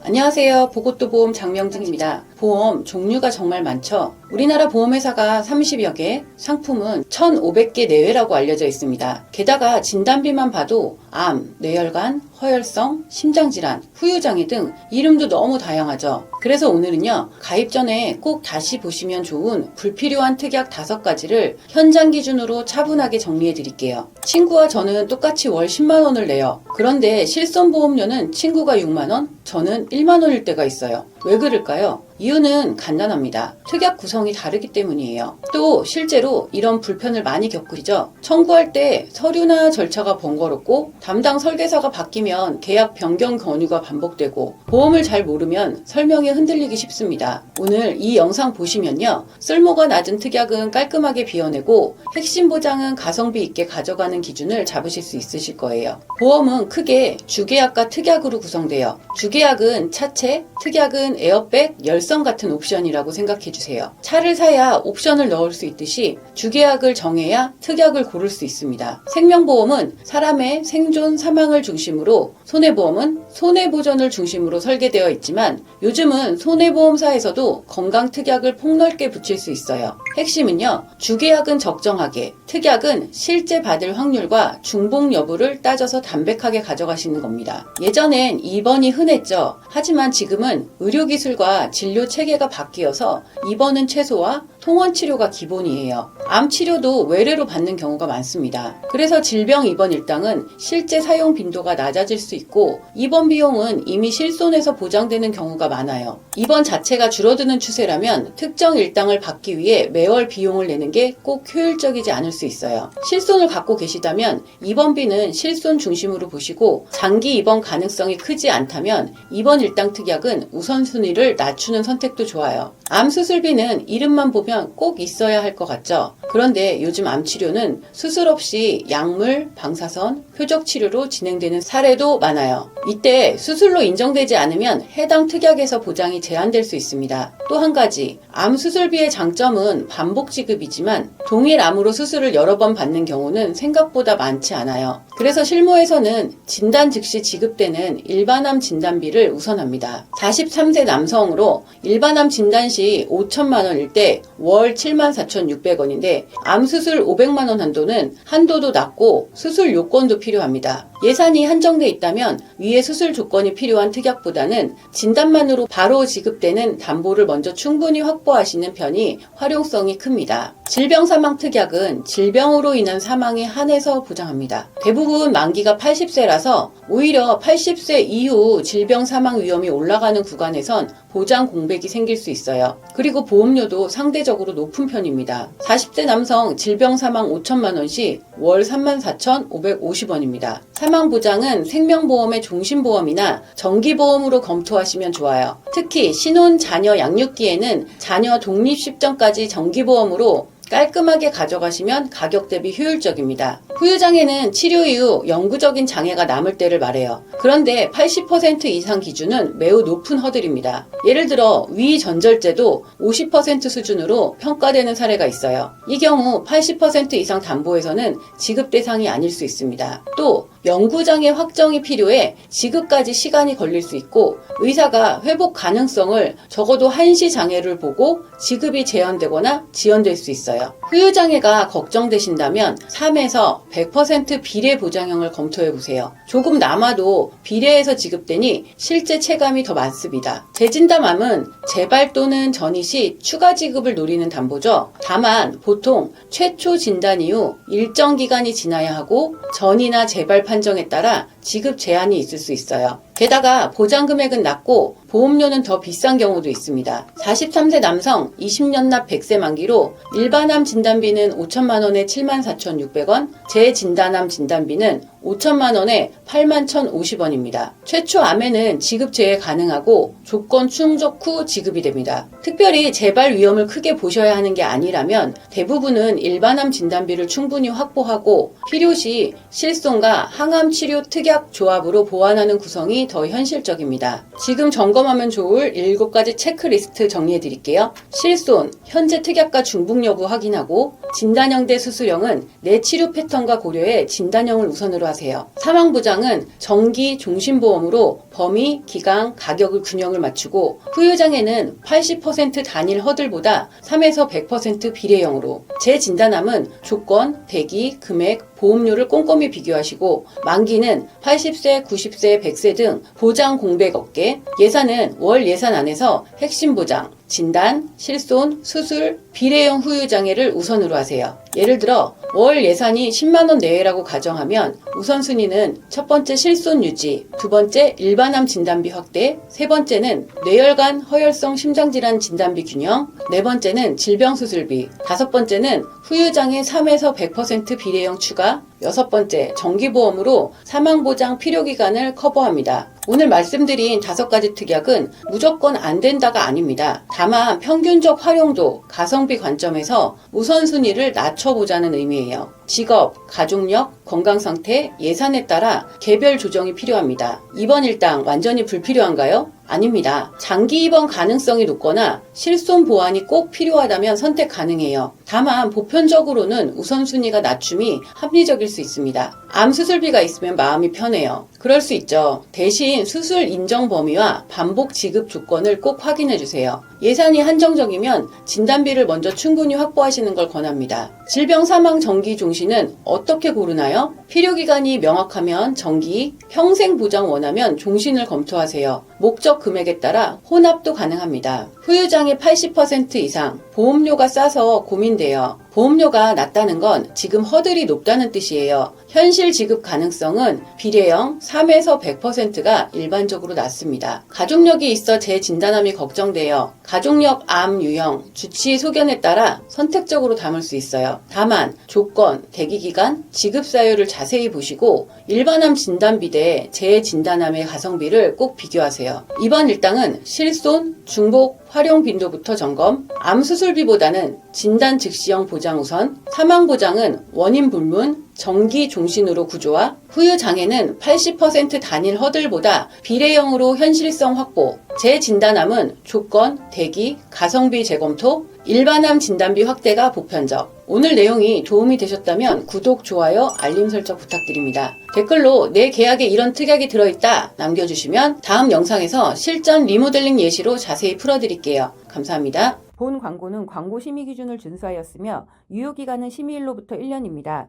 안녕하세요. 보고또 보험 장명진입니다. 보험 종류가 정말 많죠. 우리나라 보험회사가 30여 개, 상품은 1,500개 내외라고 알려져 있습니다. 게다가 진단비만 봐도 암, 뇌혈관, 허혈성, 심장질환, 후유장애 등 이름도 너무 다양하죠. 그래서 오늘은요, 가입 전에 꼭 다시 보시면 좋은 불필요한 특약 5가지를 현장 기준으로 차분하게 정리해 드릴게요. 친구와 저는 똑같이 월 10만 원을 내요. 그런데 실손보험료는 친구가 6만 원, 저는 1만 원일 때가 있어요. 왜 그럴까요? 이유는 간단합니다. 특약 구성이 다르기 때문이에요. 또 실제로 이런 불편을 많이 겪으시죠? 청구할 때 서류나 절차가 번거롭고 담당 설계사가 바뀌면 계약 변경 권유가 반복되고 보험을 잘 모르면 설명에 흔들리기 쉽습니다. 오늘 이 영상 보시면요. 쓸모가 낮은 특약은 깔끔하게 비워내고 핵심 보장은 가성비 있게 가져가는 기준을 잡으실 수 있으실 거예요. 보험은 크게 주계약과 특약으로 구성돼요. 주계약은 차체, 특약은 에어백, 열선 같은 옵션이라고 생각해 주세요. 차를 사야 옵션을 넣을 수 있듯이 주계약을 정해야 특약을 고를 수 있습니다. 생명보험은 사람의 생존, 사망을 중심으로, 손해보험은 손해보전을 중심으로 설계되어 있지만 요즘은 손해보험사에서도 건강특약을 폭넓게 붙일 수 있어요. 핵심은요, 주계약은 적정하게, 특약은 실제 받을 확률과 중복 여부를 따져서 담백하게 가져가시는 겁니다. 예전엔 2번이 흔했죠. 하지만 지금은 의료기술과 진료 체계가 바뀌어서 2번은 최소화, 통원치료가 기본이에요. 암치료도 외래로 받는 경우가 많습니다. 그래서 질병 입원 일당은 실제 사용 빈도가 낮아질 수 있고 입원 비용은 이미 실손에서 보장되는 경우가 많아요. 입원 자체가 줄어드는 추세라면 특정 일당을 받기 위해 매월 비용을 내는 게 꼭 효율적이지 않을 수 있어요. 실손을 갖고 계시다면 입원비는 실손 중심으로 보시고 장기 입원 가능성이 크지 않다면 입원 일당 특약은 우선순위를 낮추는 선택도 좋아요. 암 수술비는 이름만 보면 꼭 있어야 할 것 같죠? 그런데 요즘 암치료는 수술 없이 약물, 방사선, 표적 치료로 진행되는 사례도 많아요. 이때 수술로 인정되지 않으면 해당 특약에서 보장이 제한될 수 있습니다. 또 한 가지, 암 수술비의 장점은 반복 지급이지만 동일 암으로 수술을 여러 번 받는 경우는 생각보다 많지 않아요. 그래서 실무에서는 진단 즉시 지급되는 일반암 진단비를 우선합니다. 43세 남성으로 일반암 진단 시 5천만 원일 때 월 74,600원인데 암수술 500만 원 한도도 낮고 수술 요건도 필요합니다. 예산이 한정돼 있다면 위의 수술 조건이 필요한 특약보다는 진단만으로 바로 지급되는 담보를 먼저 충분히 확보하시는 편이 활용성이 큽니다. 질병 사망 특약은 질병으로 인한 사망에 한해서 보장합니다. 대부분 만기가 80세라서 오히려 80세 이후 질병 사망 위험이 올라가는 구간에선 보장 공백이 생길 수 있어요. 그리고 보험료도 상대적으로 높은 편입니다. 40대 남성 질병 사망 5천만 원 시 월 34,550원입니다. 사망 보장은 생명보험의 종신보험이나 정기보험으로 검토하시면 좋아요. 특히 신혼 자녀 양육기에는 자녀 독립 시점까지 정기보험으로 깔끔하게 가져가시면 가격 대비 효율적입니다. 후유장애는 치료 이후 영구적인 장애가 남을 때를 말해요. 그런데 80% 이상 기준은 매우 높은 허들입니다. 예를 들어 위전절제도 50% 수준으로 평가되는 사례가 있어요. 이 경우 80% 이상 담보에서는 지급 대상이 아닐 수 있습니다. 또 영구장애 확정이 필요해 지급까지 시간이 걸릴 수 있고 의사가 회복 가능성을 적어도 한시 장애를 보고 지급이 제한되거나 지연될 수 있어요. 후유장애가 걱정되신다면 3에서 100% 비례 보장형을 검토해보세요. 조금 남아도 비례해서 지급되니 실제 체감이 더 많습니다. 재진담암은 재발 또는 전이 시 추가 지급을 노리는 담보죠. 다만 보통 최초 진단 이후 일정 기간이 지나야 하고 전이나 재발 판정에 따라 지급 제한이 있을 수 있어요. 게다가 보장 금액은 낮고 보험료는 더 비싼 경우도 있습니다. 43세 남성 20년 납 100세 만기로 일반암 진단비는 5천만 원에 74,600원, 재진단암 진단비는 5천만 원에 81,050원입니다. 최초 암에는 지급 제외 가능하고 조건 충족 후 지급이 됩니다. 특별히 재발 위험을 크게 보셔야 하는 게 아니라면 대부분은 일반암 진단비를 충분히 확보하고 필요시 실손과 항암 치료 특약 조합으로 보완하는 구성이 더 현실적입니다. 지금 점검하면 좋을 7가지 체크리스트 정리해 드릴게요. 실손, 현재 특약과 중복 여부 확인하고, 진단형 대 수술형은 내 치료 패턴과 고려해 진단형을 우선으로 하세요. 사망보장은 정기 종신보험으로 범위, 기간, 가격을 균형을 맞추고, 후유장애는 80% 단일 허들보다 3에서 100% 비례형으로, 재진단함은 조건, 대기, 금액, 보험료를 꼼꼼히 비교하시고, 만기는 80세, 90세, 100세 등 보장 공백 없게, 예산은 월 예산 안에서 핵심 보장, 진단, 실손, 수술, 비례형 후유장애를 우선으로 하세요. 예를 들어 월 예산이 10만원 내외라고 가정하면 우선순위는 첫 번째 실손 유지, 두 번째 일반암 진단비 확대, 세 번째는 뇌혈관 허혈성 심장질환 진단비 균형, 네 번째는 질병수술비, 다섯 번째는 후유장애 3에서 100% 비례형 추가, 여섯 번째 정기보험으로 사망보장 필요기간을 커버합니다. 오늘 말씀드린 5가지 특약은 무조건 안 된다가 아닙니다. 다만 평균적 활용도, 가성비 관점에서 우선순위를 낮춰보자는 의미예요. 직업, 가족력, 건강상태, 예산에 따라 개별 조정이 필요합니다. 입원 일당 완전히 불필요한가요? 아닙니다. 장기 입원 가능성이 높거나 실손 보완이 꼭 필요하다면 선택 가능해요. 다만 보편적으로는 우선순위가 낮춤이 합리적일 수 있습니다. 암 수술비가 있으면 마음이 편해요. 그럴 수 있죠. 대신 수술 인정 범위와 반복 지급 조건을 꼭 확인해 주세요. 예산이 한정적이면 진단비를 먼저 충분히 확보하시는 걸 권합니다. 질병 사망 정기 종신은 어떻게 고르나요? 필요기간이 명확하면 정기, 평생 보장 원하면 종신을 검토하세요. 목적 금액에 따라 혼합도 가능합니다. 후유장애 80% 이상, 보험료가 싸서 고민돼요. 보험료가 낮다는 건 지금 허들이 높다는 뜻이에요. 현실 지급 가능성은 비례형 3에서 100%가 일반적으로 낮습니다. 가족력이 있어 재진단함이 걱정돼요. 가족력 암 유형, 주치 소견에 따라 선택적으로 담을 수 있어요. 다만 조건, 대기기간, 지급 사유를 자세히 보시고 일반암 진단비 대 재진단암의 가성비를 꼭 비교하세요. 이번 일당은 실손, 중복, 활용 빈도부터 점검, 암 수술비보다는 진단 즉시형 보장 우선, 사망 보장은 원인 불문, 정기 종신으로 구조화, 후유 장애는 80% 단일 허들보다 비례형으로 현실성 확보, 재진단암은 조건, 대기, 가성비 재검토, 일반암 진단비 확대가 보편적. 오늘 내용이 도움이 되셨다면 구독, 좋아요, 알림 설정 부탁드립니다. 댓글로 내 계약에 이런 특약이 들어있다 남겨주시면 다음 영상에서 실전 리모델링 예시로 자세히 풀어드릴게요. 감사합니다. 본 광고는 광고 심의 기준을 준수하였으며 유효기간은 심의일로부터 1년입니다.